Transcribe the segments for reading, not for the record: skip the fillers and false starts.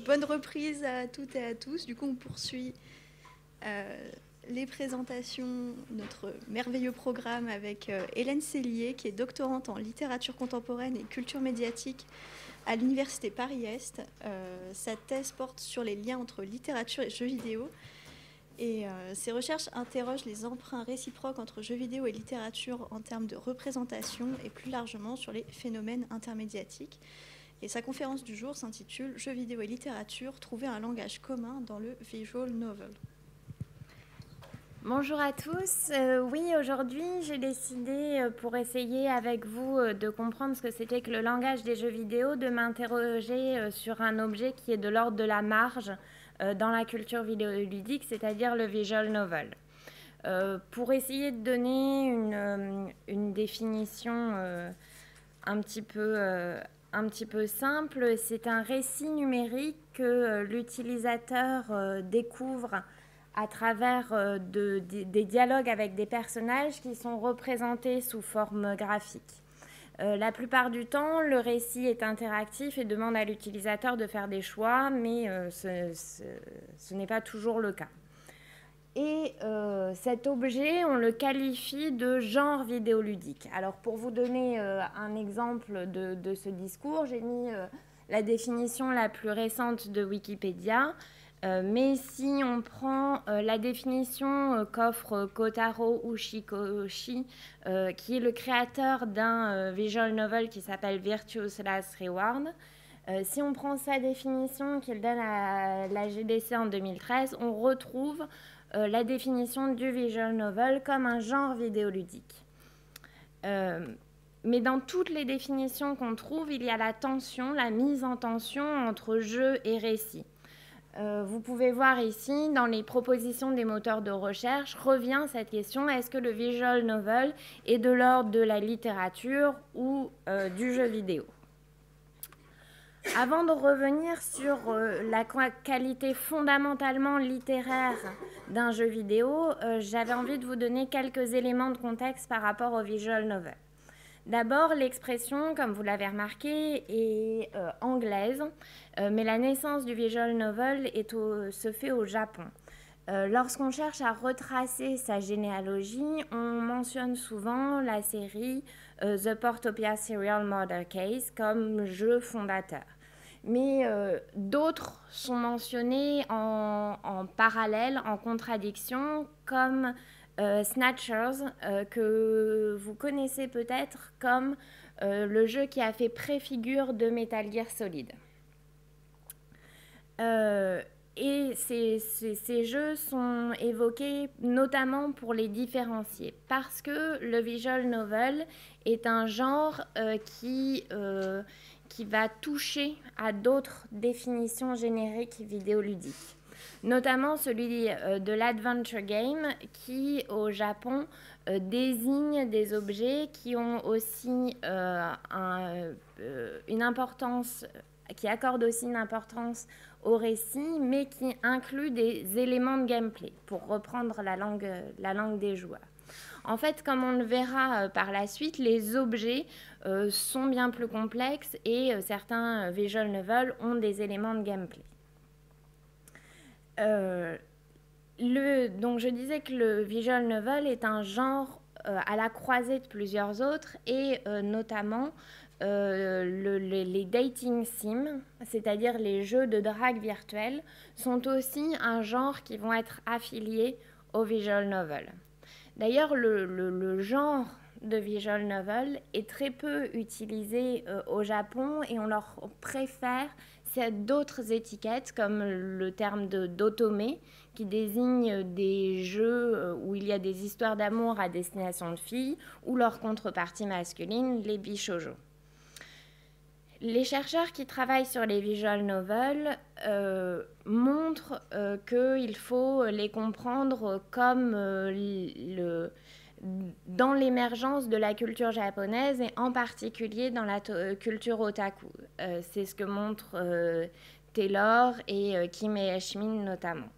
bonne reprise à toutes et à tous. Du coup, on poursuit les présentations, notre merveilleux programme avec Hélène Sellier, qui est doctorante en littérature contemporaine et culture médiatique à l'Université Paris-Est. Sa thèse porte sur les liens entre littérature et jeux vidéo. Et ces recherches interrogent les emprunts réciproques entre jeux vidéo et littérature en termes de représentation et plus largement sur les phénomènes intermédiatiques. Et sa conférence du jour s'intitule « Jeux vidéo et littérature, trouver un langage commun dans le visual novel ». Bonjour à tous. Oui, aujourd'hui, j'ai décidé, pour essayer avec vous de comprendre ce que c'était que le langage des jeux vidéo, de m'interroger sur un objet qui est de l'ordre de la marge dans la culture vidéoludique, c'est-à-dire le visual novel. Pour essayer de donner une définition un petit peu simple, c'est un récit numérique que l'utilisateur découvre à travers des dialogues avec des personnages qui sont représentés sous forme graphique. La plupart du temps, le récit est interactif et demande à l'utilisateur de faire des choix, mais ce n'est pas toujours le cas. Et cet objet, on le qualifie de genre vidéoludique. Alors, pour vous donner un exemple de ce discours, j'ai mis la définition la plus récente de Wikipédia. Mais si on prend la définition qu'offre Kotaro Ushikoshi, qui est le créateur d'un visual novel qui s'appelle Virtuous Last Reward, si on prend sa définition qu'il donne à la GDC en 2013, on retrouve la définition du visual novel comme un genre vidéoludique. Mais dans toutes les définitions qu'on trouve, il y a la tension, la mise en tension entre jeu et récit. Vous pouvez voir ici, dans les propositions des moteurs de recherche, revient cette question, est-ce que le visual novel est de l'ordre de la littérature ou du jeu vidéo? Avant de revenir sur la qualité fondamentalement littéraire d'un jeu vidéo, j'avais envie de vous donner quelques éléments de contexte par rapport au visual novel. D'abord, l'expression, comme vous l'avez remarqué, est anglaise, mais la naissance du visual novel se fait au Japon. Lorsqu'on cherche à retracer sa généalogie, on mentionne souvent la série The Portopia Serial Murder Case comme jeu fondateur. Mais d'autres sont mentionnés en parallèle, en contradiction, comme Snatchers, que vous connaissez peut-être comme le jeu qui a fait préfigure de Metal Gear Solid. Et ces jeux sont évoqués notamment pour les différencier, parce que le visual novel est un genre qui va toucher à d'autres définitions génériques vidéoludiques, notamment celui de l'adventure game qui, au Japon, désigne des objets qui ont aussi une importance, qui accordent aussi une importance au récit, mais qui inclut des éléments de gameplay, pour reprendre la langue des joueurs. En fait, comme on le verra par la suite, les objets sont bien plus complexes et certains visual novels ont des éléments de gameplay. Donc je disais que le visual novel est un genre à la croisée de plusieurs autres et notamment les dating sims, c'est-à-dire les jeux de drague virtuels, sont aussi un genre qui vont être affiliés au visual novel. D'ailleurs, le genre de visual novel est très peu utilisé au Japon et on leur préfère d'autres étiquettes comme le terme d'otome qui désigne des jeux où il y a des histoires d'amour à destination de filles ou leur contrepartie masculine, les bishoujo. Les chercheurs qui travaillent sur les visual novels montrent qu'il faut les comprendre comme dans l'émergence de la culture japonaise et en particulier dans la culture otaku. C'est ce que montrent Taylor et Kim et Ashmin notamment.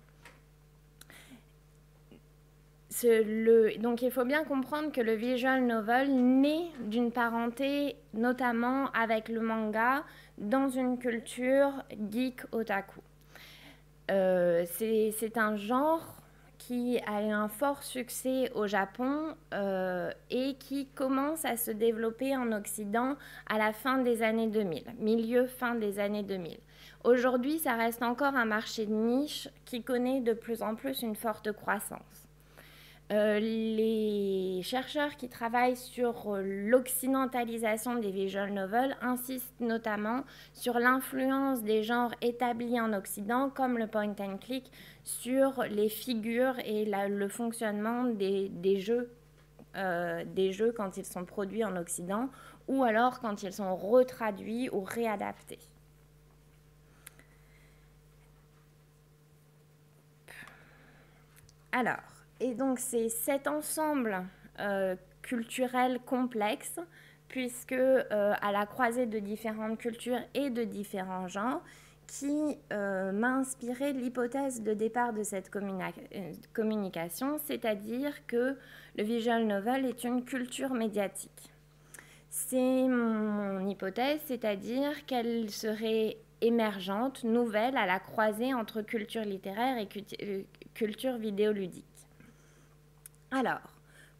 Donc il faut bien comprendre que le visual novel naît d'une parenté notamment avec le manga, dans une culture geek otaku. C'est un genre qui a eu un fort succès au Japon et qui commence à se développer en Occident à la fin des années 2000, milieu-fin des années 2000. Aujourd'hui, ça reste encore un marché de niche qui connaît de plus en plus une forte croissance. Les chercheurs qui travaillent sur l'occidentalisation des visual novels insistent notamment sur l'influence des genres établis en Occident, comme le point and click, sur les figures et le fonctionnement des jeux quand ils sont produits en Occident, ou alors quand ils sont retraduits ou réadaptés. Alors, et donc c'est cet ensemble culturel complexe, puisque à la croisée de différentes cultures et de différents genres, qui m'a inspiré l'hypothèse de départ de cette communication, c'est-à-dire que le visual novel est une culture médiatique. C'est mon hypothèse, c'est-à-dire qu'elle serait émergente, nouvelle, à la croisée entre culture littéraire et culture vidéoludique. Alors,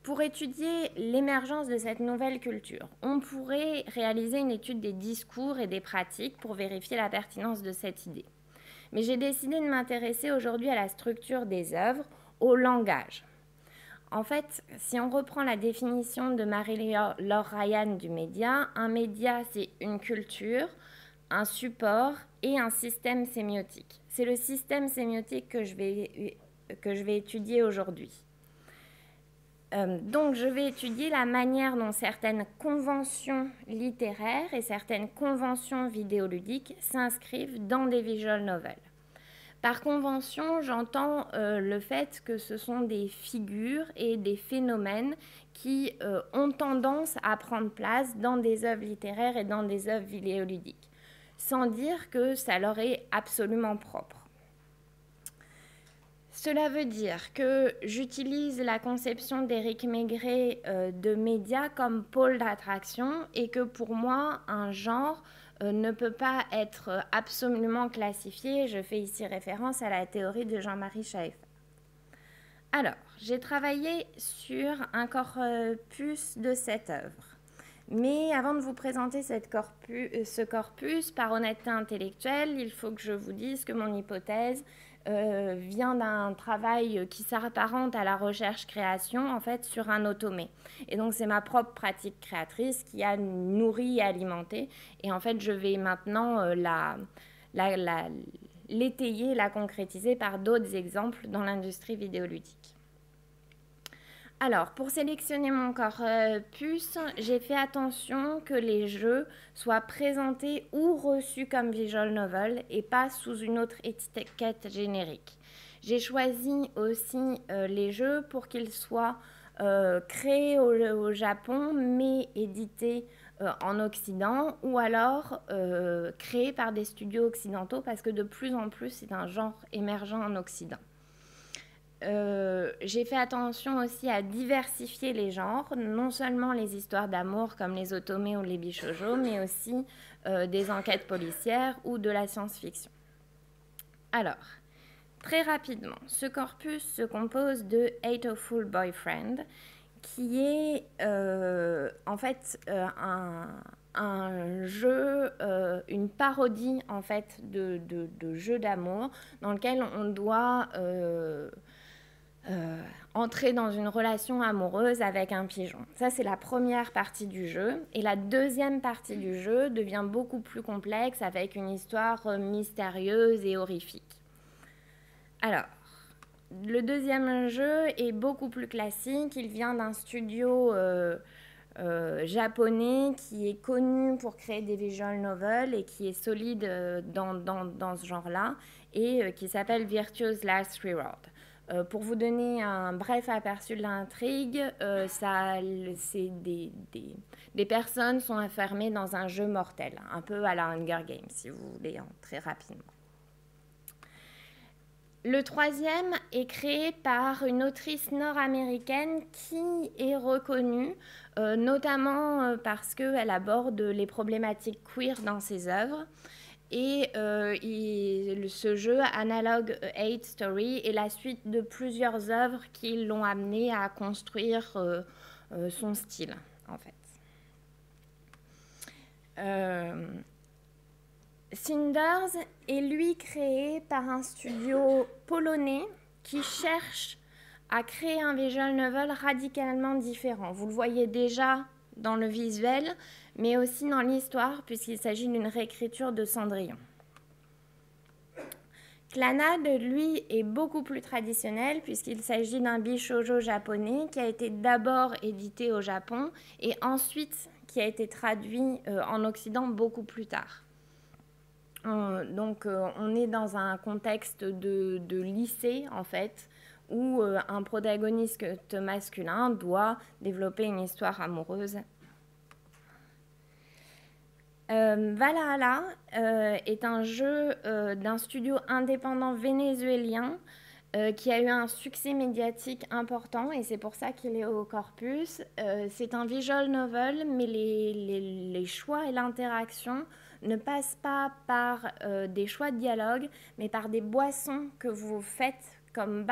pour étudier l'émergence de cette nouvelle culture, on pourrait réaliser une étude des discours et des pratiques pour vérifier la pertinence de cette idée. Mais j'ai décidé de m'intéresser aujourd'hui à la structure des œuvres, au langage. En fait, si on reprend la définition de Marie-Laure Ryan du média, un média, c'est une culture, un support et un système sémiotique. C'est le système sémiotique que je vais étudier aujourd'hui. Donc, je vais étudier la manière dont certaines conventions littéraires et certaines conventions vidéoludiques s'inscrivent dans des visual novels. Par convention, j'entends le fait que ce sont des figures et des phénomènes qui ont tendance à prendre place dans des œuvres littéraires et dans des œuvres vidéoludiques, sans dire que ça leur est absolument propre. Cela veut dire que j'utilise la conception d'Éric Maigret de médias comme pôle d'attraction et que pour moi, un genre ne peut pas être absolument classifié. Je fais ici référence à la théorie de Jean-Marie Schaeffer. Alors, j'ai travaillé sur un corpus de 7 œuvres. Mais avant de vous présenter ce corpus, par honnêteté intellectuelle, il faut que je vous dise que mon hypothèse vient d'un travail qui s'apparente à la recherche-création, en fait, sur un automé. Et donc, c'est ma propre pratique créatrice qui a nourri et alimenté. Et en fait, je vais maintenant l'étayer, la concrétiser par d'autres exemples dans l'industrie vidéoludique. Alors, pour sélectionner mon corpus, j'ai fait attention que les jeux soient présentés ou reçus comme visual novel et pas sous une autre étiquette générique. J'ai choisi aussi les jeux pour qu'ils soient créés au Japon, mais édités en Occident, ou alors créés par des studios occidentaux, parce que de plus en plus, c'est un genre émergent en Occident. J'ai fait attention aussi à diversifier les genres, non seulement les histoires d'amour comme les otome ou les bishoujo, mais aussi des enquêtes policières ou de la science-fiction. Alors, très rapidement, ce corpus se compose de Hateful Boyfriend, qui est en fait un jeu, une parodie en fait de jeu d'amour dans lequel on doit entrer dans une relation amoureuse avec un pigeon. Ça, c'est la première partie du jeu. Et la deuxième partie du jeu devient beaucoup plus complexe avec une histoire mystérieuse et horrifique. Alors, le deuxième jeu est beaucoup plus classique. Il vient d'un studio japonais qui est connu pour créer des visual novels et qui est solide dans ce genre-là et qui s'appelle Virtue's Last Reward. Pour vous donner un bref aperçu de l'intrigue, des personnes sont enfermées dans un jeu mortel, un peu à la Hunger Games, si vous voulez, très rapidement. Le troisième est créé par une autrice nord-américaine qui est reconnue, notamment parce qu'elle aborde les problématiques queer dans ses œuvres. Et ce jeu, Analog Hate Story, est la suite de plusieurs œuvres qui l'ont amené à construire son style, en fait. Cinders est lui créé par un studio polonais qui cherche à créer un visual novel radicalement différent. Vous le voyez déjà dans le visuel, mais aussi dans l'histoire, puisqu'il s'agit d'une réécriture de Cendrillon. Clannad, lui, est beaucoup plus traditionnel, puisqu'il s'agit d'un bishoujo japonais qui a été d'abord édité au Japon et ensuite qui a été traduit en Occident beaucoup plus tard. Donc, on est dans un contexte de lycée, en fait, où un protagoniste masculin doit développer une histoire amoureuse. Valhalla est un jeu d'un studio indépendant vénézuélien qui a eu un succès médiatique important et c'est pour ça qu'il est au corpus. C'est un visual novel, mais les choix et l'interaction ne passent pas par des choix de dialogue, mais par des boissons que vous faites comme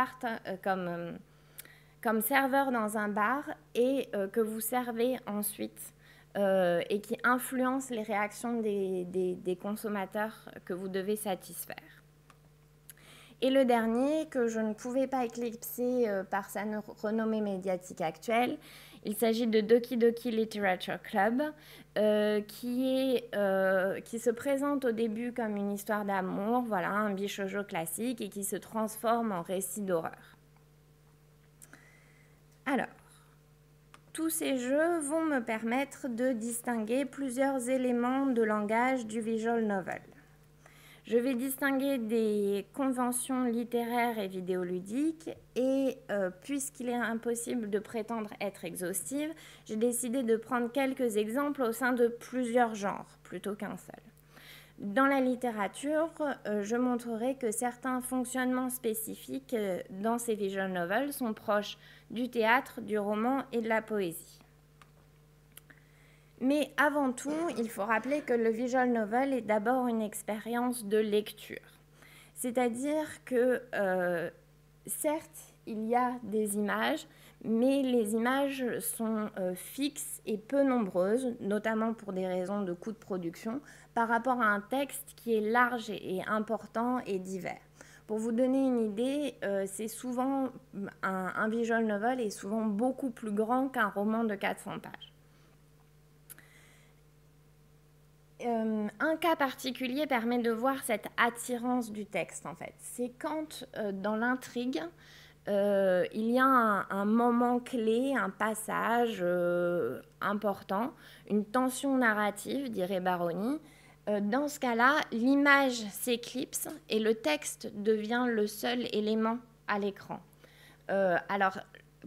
serveur dans un bar et que vous servez ensuite et qui influencent les réactions des consommateurs que vous devez satisfaire. Et le dernier, que je ne pouvais pas éclipser par sa renommée médiatique actuelle, il s'agit de Doki Doki Literature Club, qui se présente au début comme une histoire d'amour, voilà, un bishoujo classique, et qui se transforme en récit d'horreur. Alors, tous ces jeux vont me permettre de distinguer plusieurs éléments de langage du visual novel. Je vais distinguer des conventions littéraires et vidéoludiques et puisqu'il est impossible de prétendre être exhaustive, j'ai décidé de prendre quelques exemples au sein de plusieurs genres plutôt qu'un seul. Dans la littérature, je montrerai que certains fonctionnements spécifiques dans ces visual novels sont proches du théâtre, du roman et de la poésie. Mais avant tout, il faut rappeler que le visual novel est d'abord une expérience de lecture. C'est-à-dire que, certes, il y a des images, mais les images sont fixes et peu nombreuses, notamment pour des raisons de coût de production, par rapport à un texte qui est large et important et divers. Pour vous donner une idée, c'est souvent un visual novel est souvent beaucoup plus grand qu'un roman de 400 pages. Un cas particulier permet de voir cette attirance du texte, en fait. C'est quand, dans l'intrigue, il y a un moment clé, un passage important, une tension narrative, dirait Baroni. Dans ce cas-là, l'image s'éclipse et le texte devient le seul élément à l'écran. Alors,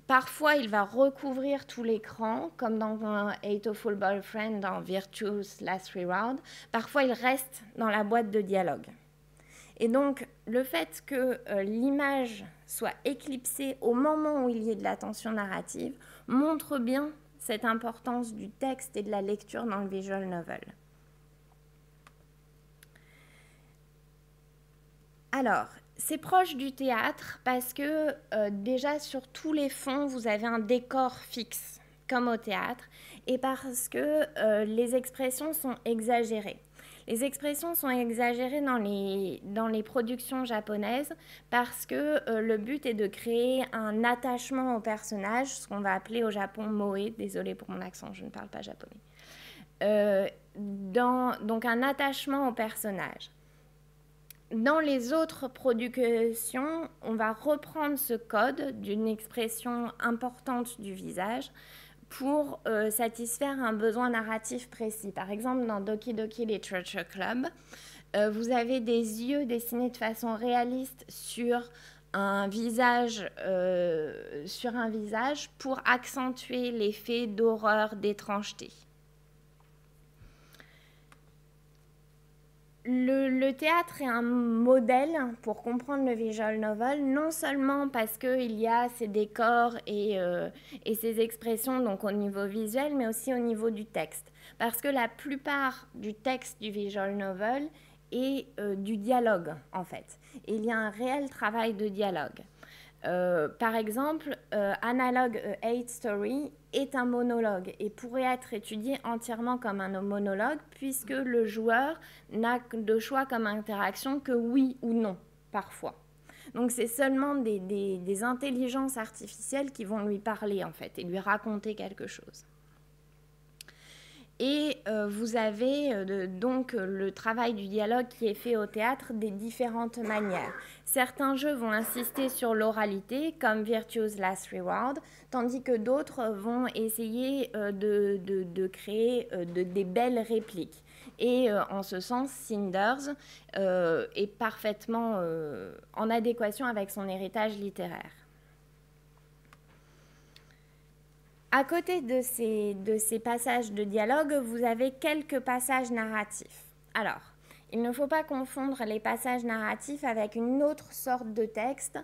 parfois, il va recouvrir tout l'écran, comme dans un Hateful Boyfriend, dans Virtue's Last Reround. Parfois, il reste dans la boîte de dialogue. Et donc, le fait que l'image soit éclipsée au moment où il y ait de la tension narrative montre bien cette importance du texte et de la lecture dans le visual novel. Alors, c'est proche du théâtre parce que déjà sur tous les fonds, vous avez un décor fixe, comme au théâtre, et parce que les expressions sont exagérées. Les expressions sont exagérées dans les productions japonaises parce que le but est de créer un attachement au personnage, ce qu'on va appeler au Japon moe, désolée pour mon accent, je ne parle pas japonais. Donc un attachement au personnage. Dans les autres productions, on va reprendre ce code d'une expression importante du visage pour satisfaire un besoin narratif précis. Par exemple, dans Doki Doki Literature Club, vous avez des yeux dessinés de façon réaliste sur un visage pour accentuer l'effet d'horreur, d'étrangeté. Le théâtre est un modèle pour comprendre le visual novel, non seulement parce qu'il y a ces décors et ces expressions donc au niveau visuel, mais aussi au niveau du texte. Parce que la plupart du texte du visual novel est du dialogue, en fait. Et il y a un réel travail de dialogue. Par exemple, Analog A Hate Story est un monologue et pourrait être étudié entièrement comme un monologue puisque le joueur n'a de choix comme interaction que oui ou non, parfois. Donc c'est seulement des intelligences artificielles qui vont lui parler en fait et lui raconter quelque chose. Et vous avez donc le travail du dialogue qui est fait au théâtre des différentes manières. Certains jeux vont insister sur l'oralité, comme Virtue's Last Reward, tandis que d'autres vont essayer de créer des belles répliques. Et en ce sens, Cinders est parfaitement en adéquation avec son héritage littéraire. À côté de ces passages de dialogue, vous avez quelques passages narratifs. Alors, il ne faut pas confondre les passages narratifs avec une autre sorte de texte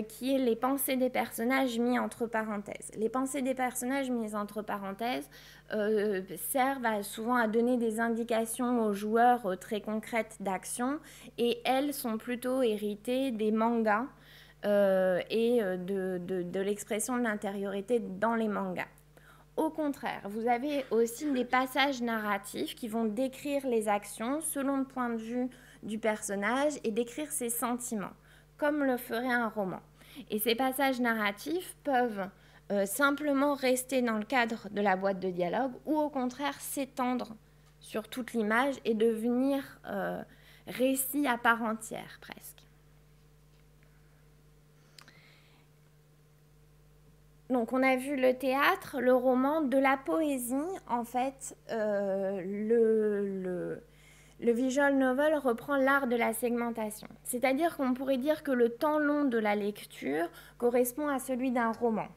qui est les pensées des personnages mis entre parenthèses. Les pensées des personnages mises entre parenthèses servent souvent à donner des indications aux joueurs très concrètes d'action et elles sont plutôt héritées des mangas et de l'expression de l'intériorité dans les mangas. Au contraire, vous avez aussi des passages narratifs qui vont décrire les actions selon le point de vue du personnage et décrire ses sentiments, comme le ferait un roman. Et ces passages narratifs peuvent simplement rester dans le cadre de la boîte de dialogue ou au contraire s'étendre sur toute l'image et devenir récit à part entière presque. Donc on a vu le théâtre, le roman, de la poésie. En fait, le visual novel reprend l'art de la segmentation. C'est-à-dire qu'on pourrait dire que le temps long de la lecture correspond à celui d'un roman.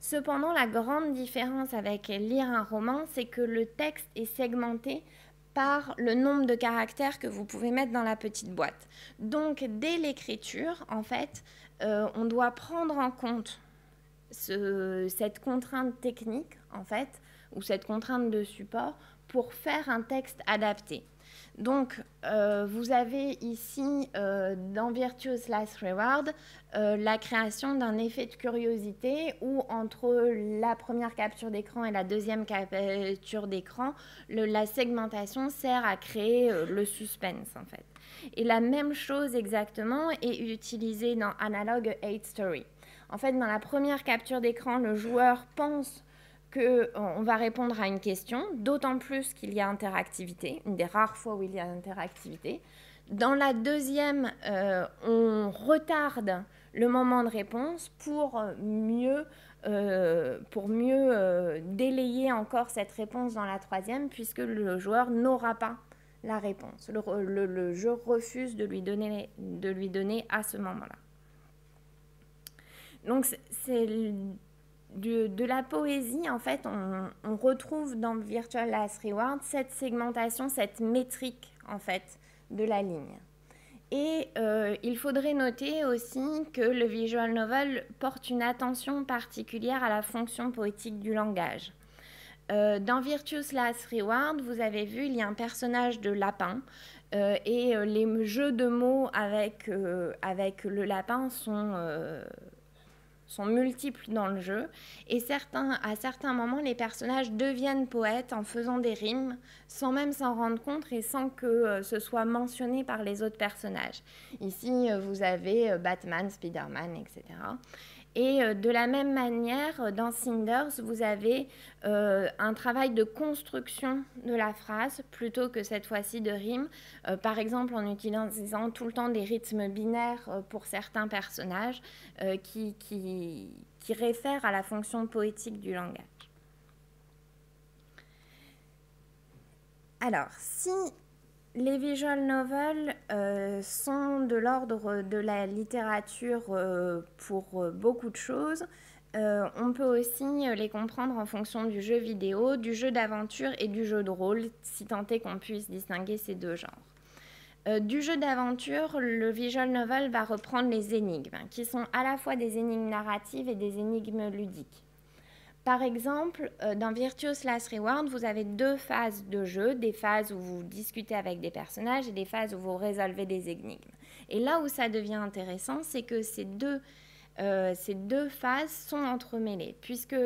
Cependant, la grande différence avec lire un roman, c'est que le texte est segmenté par le nombre de caractères que vous pouvez mettre dans la petite boîte. Donc, dès l'écriture, en fait, on doit prendre en compte cette contrainte technique, en fait, ou cette contrainte de support pour faire un texte adapté. Donc, vous avez ici, dans Virtue's Last Reward, la création d'un effet de curiosité où, entre la première capture d'écran et la deuxième capture d'écran, la segmentation sert à créer le suspense, en fait. Et la même chose exactement est utilisée dans Analog A Hate Story. En fait, dans la première capture d'écran, le joueur pense qu'on va répondre à une question, d'autant plus qu'il y a interactivité, une des rares fois où il y a interactivité. Dans la deuxième, on retarde le moment de réponse pour mieux délayer encore cette réponse dans la troisième, puisque le joueur n'aura pas la réponse. Le jeu refuse de lui donner à ce moment-là. Donc, c'est de la poésie, en fait, on retrouve dans Virtue's Last Reward cette segmentation, cette métrique, en fait, de la ligne. Et il faudrait noter aussi que le visual novel porte une attention particulière à la fonction poétique du langage. Dans Virtue's Last Reward, vous avez vu, il y a un personnage de lapin et les jeux de mots avec le lapin sont multiples dans le jeu et à certains moments, les personnages deviennent poètes en faisant des rimes sans même s'en rendre compte et sans que ce soit mentionné par les autres personnages. Ici, vous avez Batman, Spider-Man, etc. Et de la même manière, dans Cinders, vous avez un travail de construction de la phrase plutôt que cette fois-ci de rime. Par exemple, en utilisant tout le temps des rythmes binaires pour certains personnages qui réfèrent à la fonction poétique du langage. Alors, si les visual novels sont de l'ordre de la littérature pour beaucoup de choses. On peut aussi les comprendre en fonction du jeu vidéo, du jeu d'aventure et du jeu de rôle, si tant est qu'on puisse distinguer ces deux genres. Du jeu d'aventure, le visual novel va reprendre les énigmes, qui sont à la fois des énigmes narratives et des énigmes ludiques. Par exemple, dans Virtuous Last Reward, vous avez 2 phases de jeu, des phases où vous discutez avec des personnages et des phases où vous résolvez des énigmes. Et là où ça devient intéressant, c'est que ces deux phases sont entremêlées, puisque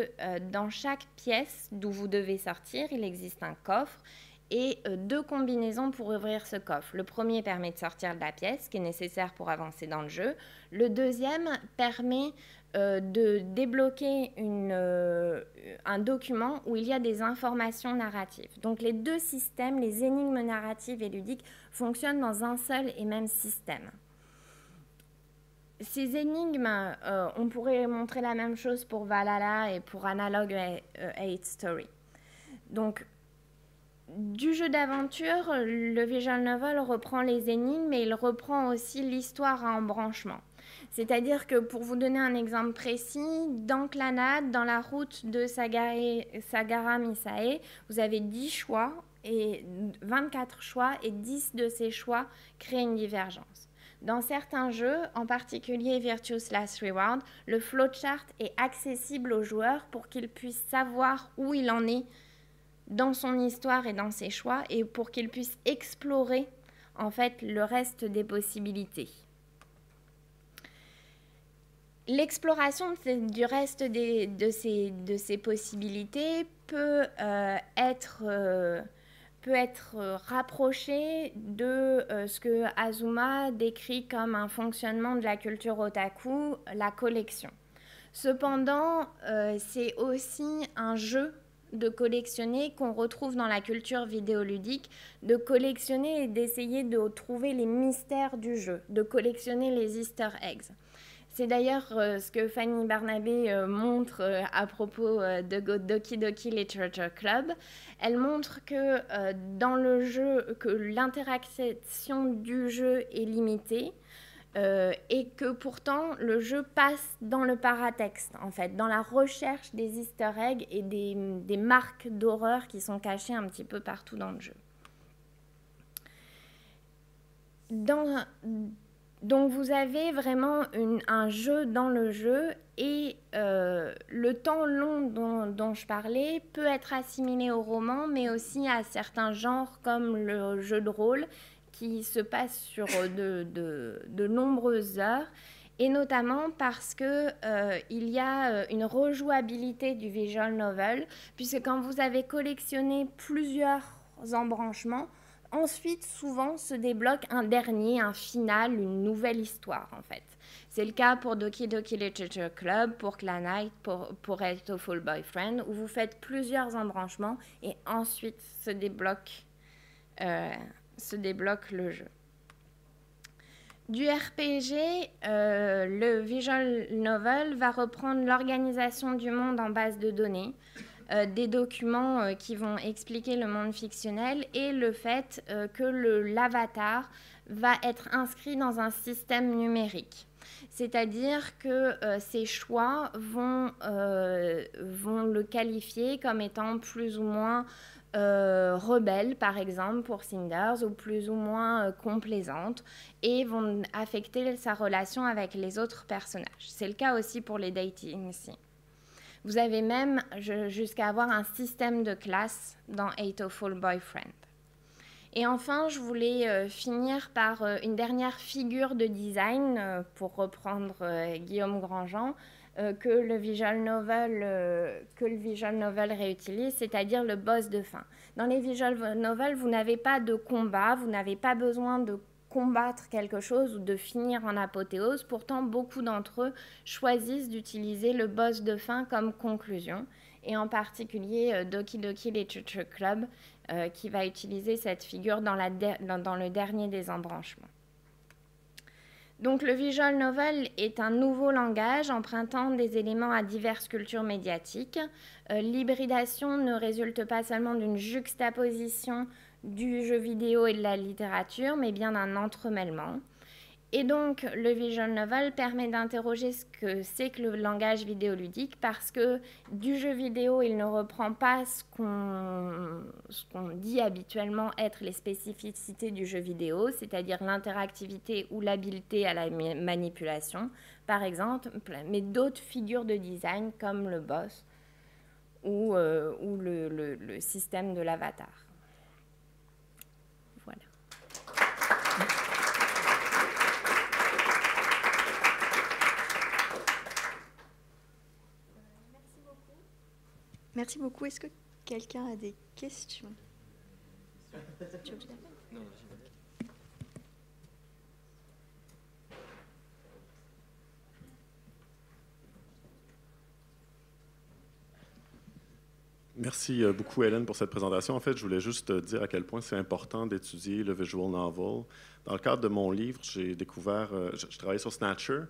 dans chaque pièce d'où vous devez sortir, il existe un coffre et 2 combinaisons pour ouvrir ce coffre. Le premier permet de sortir de la pièce, qui est nécessaire pour avancer dans le jeu. Le deuxième permet de débloquer un document où il y a des informations narratives. Donc les 2 systèmes, les énigmes narratives et ludiques, fonctionnent dans un seul et même système. Ces énigmes, on pourrait montrer la même chose pour Valhalla et pour Analog 8 Story. Donc, du jeu d'aventure, le visual novel reprend les énigmes, mais il reprend aussi l'histoire à embranchement. C'est-à-dire que, pour vous donner un exemple précis, dans Clannad, dans la route de Sagara Misae, vous avez 10 choix, et 24 choix, et 10 de ces choix créent une divergence. Dans certains jeux, en particulier Virtuous Last Reward, le flowchart est accessible aux joueurs pour qu'ils puissent savoir où il en est dans son histoire et dans ses choix, et pour qu'ils puissent explorer en fait le reste des possibilités. L'exploration du reste de ces possibilités peut être rapprochée de ce que Azuma décrit comme un fonctionnement de la culture otaku, la collection. Cependant, c'est aussi un jeu de collectionner qu'on retrouve dans la culture vidéoludique, de collectionner et d'essayer de trouver les mystères du jeu, de collectionner les Easter eggs. C'est d'ailleurs ce que Fanny Barnabé montre à propos de Doki Doki Literature Club. Elle montre que dans le jeu, que l'interaction du jeu est limitée et que pourtant le jeu passe dans le paratexte, en fait, dans la recherche des Easter eggs et des marques d'horreur qui sont cachées un petit peu partout dans le jeu. Donc vous avez vraiment un jeu dans le jeu et le temps long dont je parlais peut être assimilé au roman, mais aussi à certains genres comme le jeu de rôle qui se passe sur de nombreuses heures, et notamment parce qu'il y a une rejouabilité du visual novel, puisque quand vous avez collectionné plusieurs embranchements, ensuite, souvent, se débloque un dernier, un final, une nouvelle histoire, en fait. C'est le cas pour Doki Doki Literature Club, pour Clannad, pour Hatoful Boyfriend, où vous faites plusieurs embranchements et ensuite se débloque le jeu. Du RPG, le visual novel va reprendre l'organisation du monde en base de données, des documents qui vont expliquer le monde fictionnel et le fait que l'avatar va être inscrit dans un système numérique. C'est-à-dire que ces choix vont le qualifier comme étant plus ou moins rebelle, par exemple, pour Cinders, ou plus ou moins complaisante, et vont affecter sa relation avec les autres personnages. C'est le cas aussi pour les dating sims. Vous avez même jusqu'à avoir un système de classe dans Hatoful Boyfriend. Et enfin, je voulais finir par une dernière figure de design, pour reprendre Guillaume Grandjean, que le visual novel réutilise, c'est-à-dire le boss de fin. Dans les visual novels, vous n'avez pas de combat, vous n'avez pas besoin de combattre quelque chose ou de finir en apothéose. Pourtant, beaucoup d'entre eux choisissent d'utiliser le boss de fin comme conclusion, et en particulier Doki Doki Literature Club, qui va utiliser cette figure dans le dernier des embranchements. Donc le visual novel est un nouveau langage empruntant des éléments à diverses cultures médiatiques. L'hybridation ne résulte pas seulement d'une juxtaposition du jeu vidéo et de la littérature, mais bien d'un entremêlement. Et donc, le visual novel permet d'interroger ce que c'est que le langage vidéoludique, parce que du jeu vidéo, il ne reprend pas ce qu'on dit habituellement être les spécificités du jeu vidéo, c'est-à-dire l'interactivité ou l'habileté à la manipulation, par exemple, mais d'autres figures de design comme le boss ou le système de l'avatar. Voilà. Merci beaucoup. Est-ce que quelqu'un a des questions? Non, Merci beaucoup, Hélène, pour cette présentation. En fait, je voulais juste dire à quel point c'est important d'étudier le visual novel. Dans le cadre de mon livre, j'ai découvert, je travaillais sur Snatcher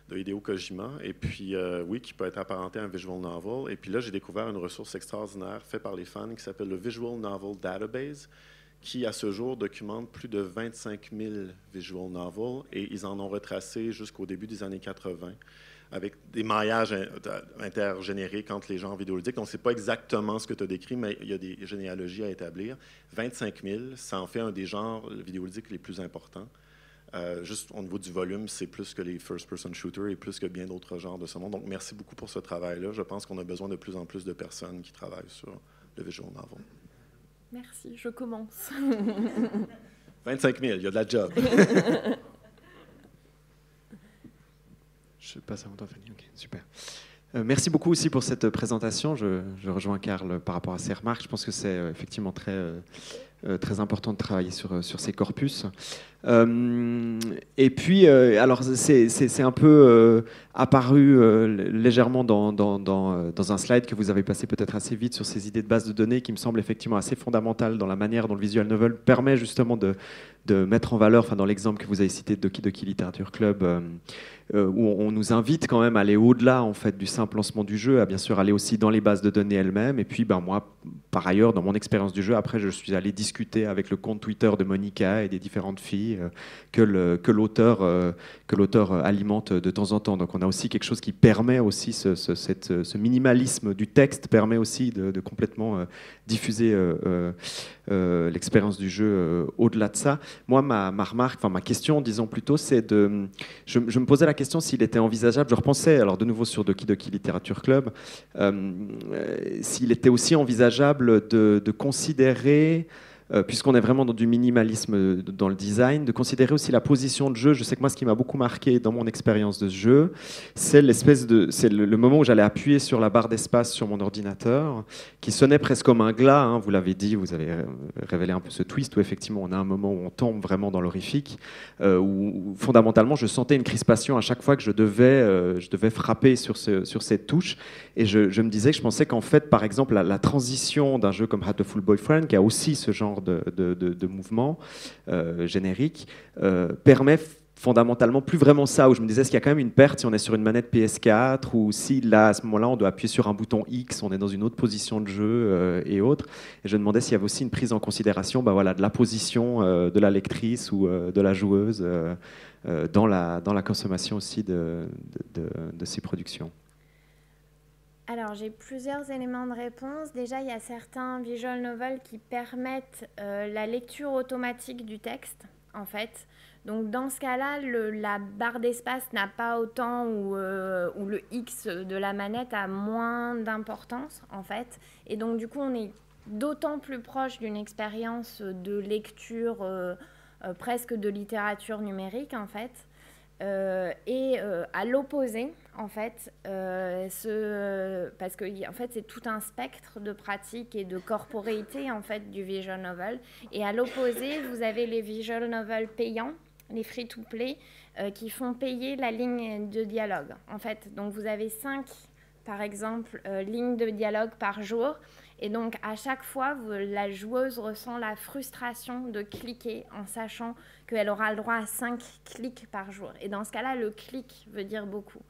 de Hideo Kojima, et puis, oui, qui peut être apparenté à un visual novel. Et puis là, j'ai découvert une ressource extraordinaire faite par les fans qui s'appelle le Visual Novel Database, qui, à ce jour, documente plus de 25 000 visual novels, et ils en ont retracé jusqu'au début des années 80. Avec des maillages intergénériques entre les genres vidéoludiques. Donc, ce n'est pas exactement ce que tu as décrit, mais il y a des généalogies à établir. 25 000, ça en fait un des genres vidéoludiques les plus importants. Juste au niveau du volume, c'est plus que les first-person shooters et plus que bien d'autres genres de ce monde. Donc, merci beaucoup pour ce travail-là. Je pense qu'on a besoin de plus en plus de personnes qui travaillent sur le visual novel. Merci, je commence. 25 000, il y a de la job. Je passe à Fanny. Ok, super. Merci beaucoup aussi pour cette présentation. Je rejoins Karl par rapport à ces remarques. Je pense que c'est effectivement très important de travailler sur ces corpus. Et puis, alors c'est un peu apparu légèrement dans un slide que vous avez passé peut-être assez vite sur ces idées de base de données qui me semblent effectivement assez fondamentales dans la manière dont le visual novel permet justement de mettre en valeur, enfin dans l'exemple que vous avez cité de Doki Doki Literature Club, où on nous invite quand même à aller au-delà en fait du simple lancement du jeu, à bien sûr aller aussi dans les bases de données elles-mêmes. Et puis moi, par ailleurs, dans mon expérience du jeu, après je suis allé discuter avec le compte Twitter de Monica et des différentes filles que l'auteur alimente de temps en temps. Donc on a aussi quelque chose qui permet aussi ce minimalisme du texte permet aussi de complètement diffuser l'expérience du jeu au-delà de ça. Moi, ma remarque, enfin ma question, disons plutôt, c'est je me posais la question s'il était envisageable, je repensais alors de nouveau sur Doki Doki Literature Club, s'il était aussi envisageable de considérer, puisqu'on est vraiment dans du minimalisme dans le design, de considérer aussi la position de jeu. Je sais que moi, ce qui m'a beaucoup marqué dans mon expérience de ce jeu, c'est le moment où j'allais appuyer sur la barre d'espace sur mon ordinateur, qui sonnait presque comme un glas, hein, vous l'avez dit, vous avez révélé un peu ce twist, où effectivement on a un moment où on tombe vraiment dans l'horrifique, où fondamentalement je sentais une crispation à chaque fois que je devais frapper sur cette touche, et je me disais que je pensais qu'en fait, par exemple, la transition d'un jeu comme Hatoful Boyfriend, qui a aussi ce genre de mouvement générique, permet fondamentalement plus vraiment ça, où je me disais, est-ce qu'il y a quand même une perte si on est sur une manette PS4, ou si là, à ce moment-là, on doit appuyer sur un bouton X, on est dans une autre position de jeu et autres. Et je me demandais s'il y avait aussi une prise en considération de la position de la lectrice ou de la joueuse dans la consommation aussi de ces productions. Alors, j'ai plusieurs éléments de réponse. Déjà, il y a certains visual novels qui permettent la lecture automatique du texte, en fait. Donc, dans ce cas-là, la barre d'espace n'a pas autant, ou le X de la manette a moins d'importance, en fait. Et donc, du coup, on est d'autant plus proche d'une expérience de lecture presque de littérature numérique, en fait. À l'opposé, en fait, parce que en fait, c'est tout un spectre de pratiques et de corporéité en fait, du visual novel. Et à l'opposé, vous avez les visual novels payants, les free-to-play, qui font payer la ligne de dialogue. En fait, donc vous avez 5, par exemple, lignes de dialogue par jour. Et donc, à chaque fois, la joueuse ressent la frustration de cliquer en sachant qu'elle aura le droit à 5 clics par jour. Et dans ce cas-là, le clic veut dire beaucoup.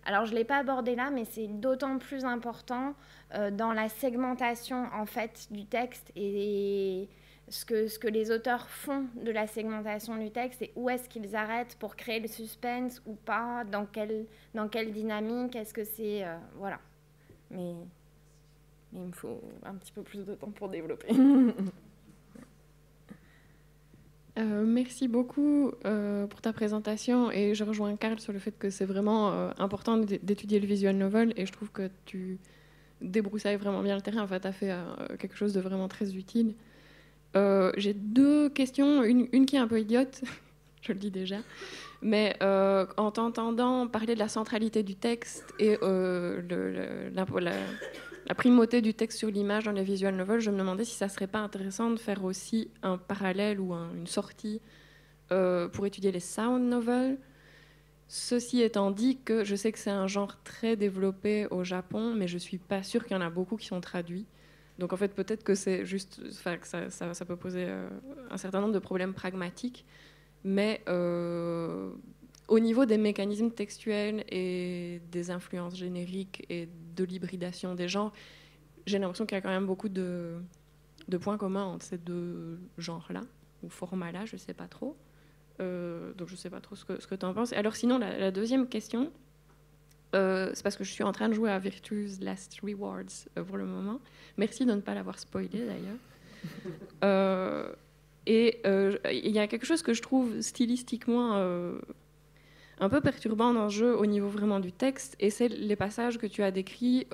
Alors, je ne l'ai pas abordé là, mais c'est d'autant plus important dans la segmentation en fait, du texte et ce que les auteurs font de la segmentation du texte et où est-ce qu'ils arrêtent pour créer le suspense ou pas, dans quelle dynamique, est-ce que c'est... voilà. Mais il me faut un petit peu plus de temps pour développer. Merci beaucoup pour ta présentation et je rejoins Karl sur le fait que c'est vraiment important d'étudier le visual novel et je trouve que tu débroussailles vraiment bien le terrain. En fait, tu as fait quelque chose de vraiment très utile. J'ai 2 questions, une qui est un peu idiote, je le dis déjà, mais en t'entendant parler de la centralité du texte et la primauté du texte sur l'image dans les visual novels, je me demandais si ça serait pas intéressant de faire aussi un parallèle ou une sortie pour étudier les sound novels. Ceci étant dit que je sais que c'est un genre très développé au Japon, mais je suis pas sûre qu'il y en a beaucoup qui sont traduits. Donc en fait, peut-être que c'est juste, enfin, que ça peut poser un certain nombre de problèmes pragmatiques, mais au niveau des mécanismes textuels et des influences génériques et de l'hybridation des genres, j'ai l'impression qu'il y a quand même beaucoup de points communs entre ces 2 genres-là, ou formats-là, je ne sais pas trop. Donc je ne sais pas trop ce que tu en penses. Alors sinon, la deuxième question, c'est parce que je suis en train de jouer à Virtue's Last Rewards pour le moment. Merci de ne pas l'avoir spoilé d'ailleurs. Et il y a quelque chose que je trouve stylistiquement un peu perturbant dans le jeu au niveau vraiment du texte, et c'est les passages que tu as décrits,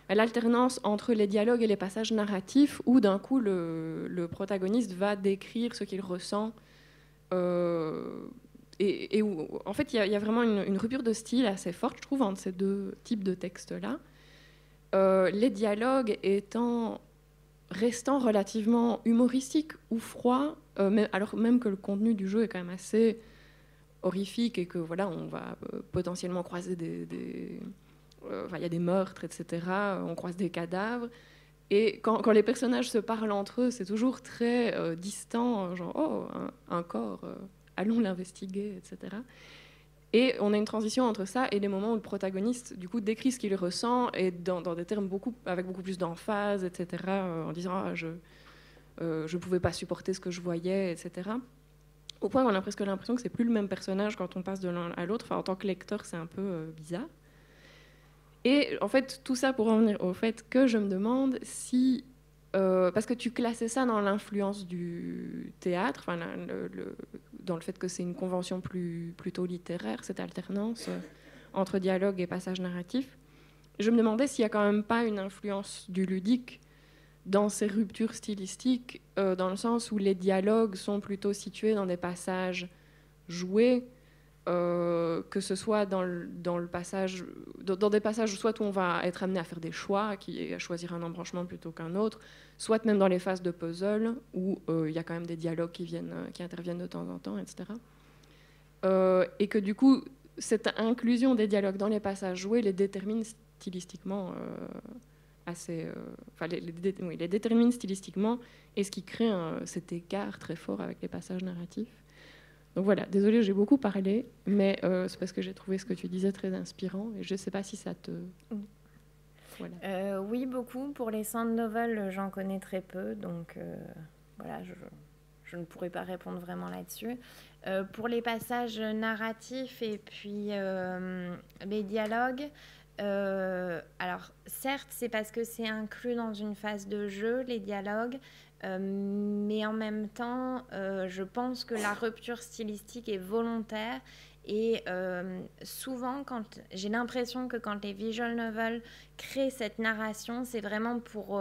l'alternance entre les dialogues et les passages narratifs, où d'un coup le protagoniste va décrire ce qu'il ressent, et où, en fait, il y a vraiment une rupture de style assez forte, je trouve, entre ces 2 types de textes-là. Les dialogues restant relativement humoristiques ou froids, alors même que le contenu du jeu est quand même assez horrifique et que voilà, on va potentiellement croiser il y a des meurtres, etc. On croise des cadavres. Et quand les personnages se parlent entre eux, c'est toujours très distant, genre « Oh, un corps, allons l'investiguer », etc. Et on a une transition entre ça et les moments où le protagoniste, du coup, décrit ce qu'il ressent et dans des termes avec beaucoup plus d'emphase, etc., en disant ah, « je ne pouvais pas supporter ce que je voyais », etc. Au point où on a presque l'impression que c'est plus le même personnage quand on passe de l'un à l'autre. Enfin, en tant que lecteur, c'est un peu bizarre. Et en fait, tout ça pour en venir au fait que je me demande si... parce que tu classais ça dans l'influence du théâtre, enfin, dans le fait que c'est une convention plutôt littéraire, cette alternance entre dialogue et passage narratif. Je me demandais s'il n'y a quand même pas une influence du ludique dans ces ruptures stylistiques, dans le sens où les dialogues sont plutôt situés dans des passages joués, que ce soit dans le passage, dans des passages soit où on va être amené à faire des choix, à choisir un embranchement plutôt qu'un autre, soit même dans les phases de puzzle où il y a quand même des dialogues qui interviennent de temps en temps, etc. Et que du coup, cette inclusion des dialogues dans les passages joués les détermine stylistiquement les détermine stylistiquement, et ce qui crée cet écart très fort avec les passages narratifs. Donc voilà, désolée, j'ai beaucoup parlé, mais c'est parce que j'ai trouvé ce que tu disais très inspirant, et je ne sais pas si ça te... Voilà. Oui, beaucoup. Pour les sound novels, j'en connais très peu, donc voilà, je ne pourrais pas répondre vraiment là-dessus. Pour les passages narratifs et puis les dialogues, alors certes, c'est parce que c'est inclus dans une phase de jeu, les dialogues, mais en même temps, je pense que la rupture stylistique est volontaire. Et souvent, j'ai l'impression que quand les visual novels créent cette narration, c'est vraiment pour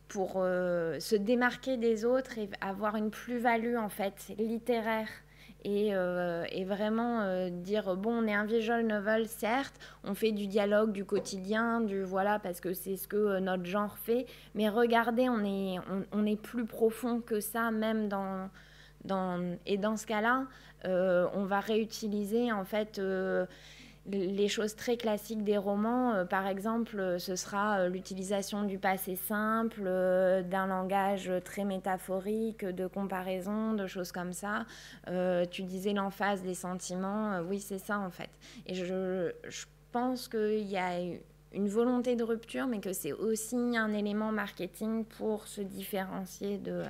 se démarquer des autres et avoir une plus-value en fait littéraire. Et vraiment dire bon, on est un visual novel, certes, on fait du dialogue, du quotidien, voilà, parce que c'est ce que notre genre fait, mais regardez, on est plus profond que ça, même dans ce cas-là, on va réutiliser en fait les choses très classiques des romans. Par exemple, ce sera l'utilisation du passé simple, d'un langage très métaphorique, de comparaison, de choses comme ça. Tu disais l'emphase des sentiments. Oui, c'est ça en fait. Et je pense qu'il y a une volonté de rupture, mais que c'est aussi un élément marketing pour se différencier de